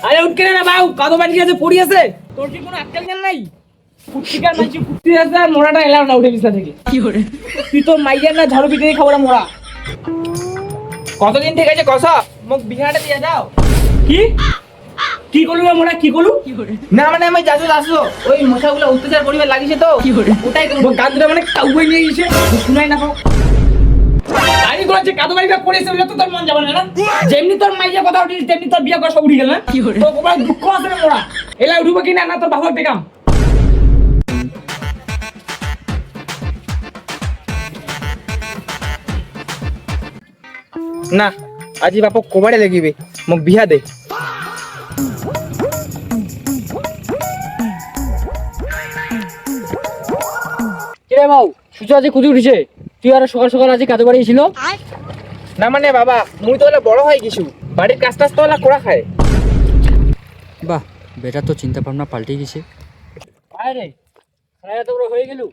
আরে উঠকে না বাবু, কাদো বাড়ি আছে পড়ি আছে, তোর কি কোনো আক্কেল জ্ঞান নাই? ফুটকিকার মাইছি ফুটতে আছে আর মোড়াটা এলাও না উঠে বিছনা থেকে। কি করে তুই তোর মাইয়ার না ঝাড়ু পিটে খাবো না মোড়া? কতদিন থেকে আছে কসা মোক বিহাটা দিয়ে যাও। কি কি করলু মোড়া, কি করলু? না মানে আমি যাচ্ছি আসলো ওই মশাগুলো অত্যাচার করিবার লাগিছে তো ওটাই তো গাছটা মানে কাউই নিয়ে গেছে শুনাই না হোক গাড়ি করেছে কাদো বাড়িটা পড়েছে ওটা তো তোর মন যাবে না। যেমনি তোর মাইয়া কথা উঠি তেমনি তোর বিয়া করা সব উঠে গেল না। তো কোন দুঃখ আছে না মোড়া এলা উঠবো কিনা না তোর বাবার দেখাম। না আজি বাপ কোবাড়ে লাগিবে মোক বিয়া দে। কিরে মাও সুজা আজি খুঁজে উঠিছে, তুই আর সকাল সকাল আজি কাদো বাড়ি ছিল না? মানে বাবা মুই তো হলে বড় হয়ে গেছু, বাড়ির কাজ টাজ তো হলে করা খায়। বাহ, বেটা তো চিন্তা ভাবনা পাল্টে গেছে। আরে খায়া তো বড় হয়ে গেলু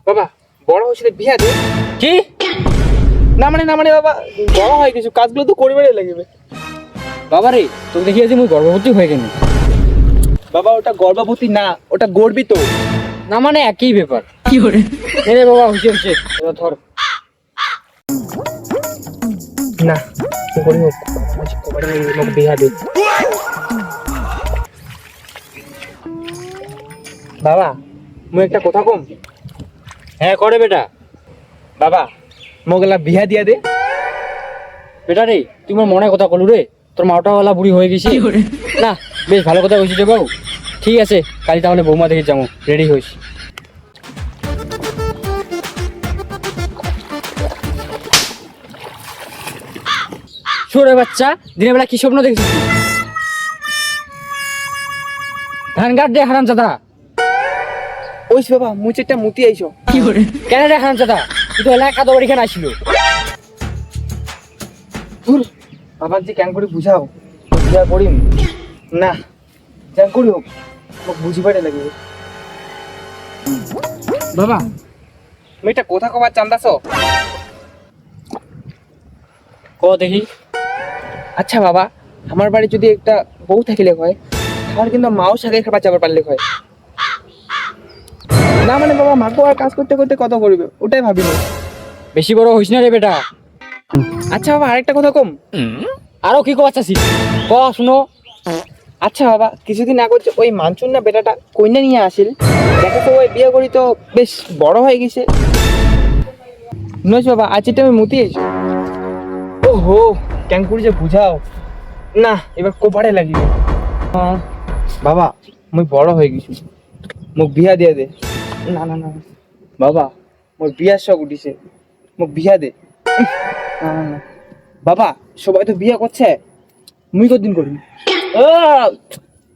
বাবা, বড় হইছে বিয়া দে। কি না মানে বাবা বড় হয়ে গেছু, কাজগুলো তো করিবারই লাগবে। বাবা রে, তোকে দেখি আজ মুই গর্ভবতী হয়ে গেল। বাবা ওটা গর্ভবতী না, ওটা গর্বিত। না মানে একই ব্যাপার। কি করে রে বাবা, হইছে হইছে ধর। না কি করি হোক কোবাড়ে লাগিবে মোক বিয়া দে। বাবা মুই একটা কথা কম। হ্যাঁ করে বেটা। বাবা মোক এলা বিয়া দিয়া দে। বেটা রে, তুই মোর মনে কথা কলু রে, তোর মাওটাওয়ালা বুড়ি হয়ে গেছে না। বেশ ভালো কথা কইছিস রে বাবু। ঠিক আছে, কালি তাহলে বৌমা দেখে যাবো, রেডি হইস। শুরে বাচ্চা, দিনের বেলা কি স্বপ্ন দেখছিস? ধান গাছ দে হারাম চাদা। ওইস বাবা মুই চেটা মুতি আইছো। কি করে কেন রে হারাম চাদা? তুই তো এলাকা কাদো বাড়ি খান আসছিল। ধুর বাবার যে কেন করে বুঝাও বিয়া করিম না, যা করি হোক মোক বুঝিবারে লাগবে। বাবা আমি একটা কথা কবার চান্দাছ। ক দেখি। আচ্ছা বাবা, আমার বাড়ি যদি একটা বউ থাকিলে হয় তাহলে কিন্তু মাও সাথে খাবার চাবার পারলে হয় না। মানে বাবা মাকেও আর কাজ করতে করতে কত করবে ওটাই ভাবি না। বেশি বড় হইস না রে বেটা। আচ্ছা বাবা আরেকটা কথা কম। আরো কি কবার চাচ্ছিস ক শুনো। আচ্ছা বাবা কিছুদিন আগে হচ্ছে ওই মানচুন না বেটাটা কন্যা নিয়ে আসিল, দেখো তো ওই বিয়ে করি তো বেশ বড় হয়ে গেছে। নইস বাবা আজ এটা আমি মুতি এসো। ও হো ক্যাঙ্কুরি যে বুঝাও না, এবার কোপাড়ে লাগিবে। বাবা মুই বড় হয়ে গেছি, মোক বিয়া দিয়ে দে। না না না বাবা মোর বিয়ার শখ উঠিছে, মোক বিয়া দে। না না না বাবা সবাই তো বিয়া করছে, মুই কতদিন করি?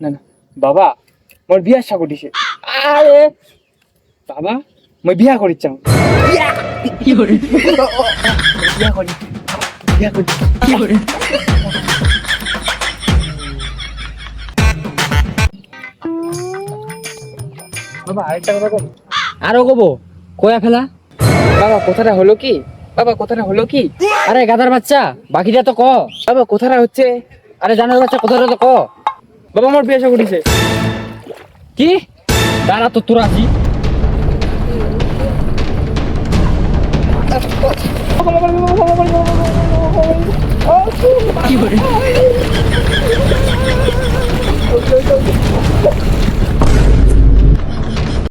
না না বাবা মোর বিয়ার শখ উঠিছে। আরে বাবা মই বিয়া করি চাও। কি করে বিয়া করি বিয়া করি কি করে বাবা আরেকটা কথা কম। আরো কব কয়া ফেলা। বাবা কথাটা হলো কি, বাবা কথাটা হলো কি? আরে গাদার বাচ্চা বাকিটা তো ক। বাবা কথাটা হচ্ছে, আরে জানার বাচ্চা কথাটা তো ক। বাবা মোর বিয়া শখ উঠিছে। কি দাঁড়া তো তোর আছি। কি করে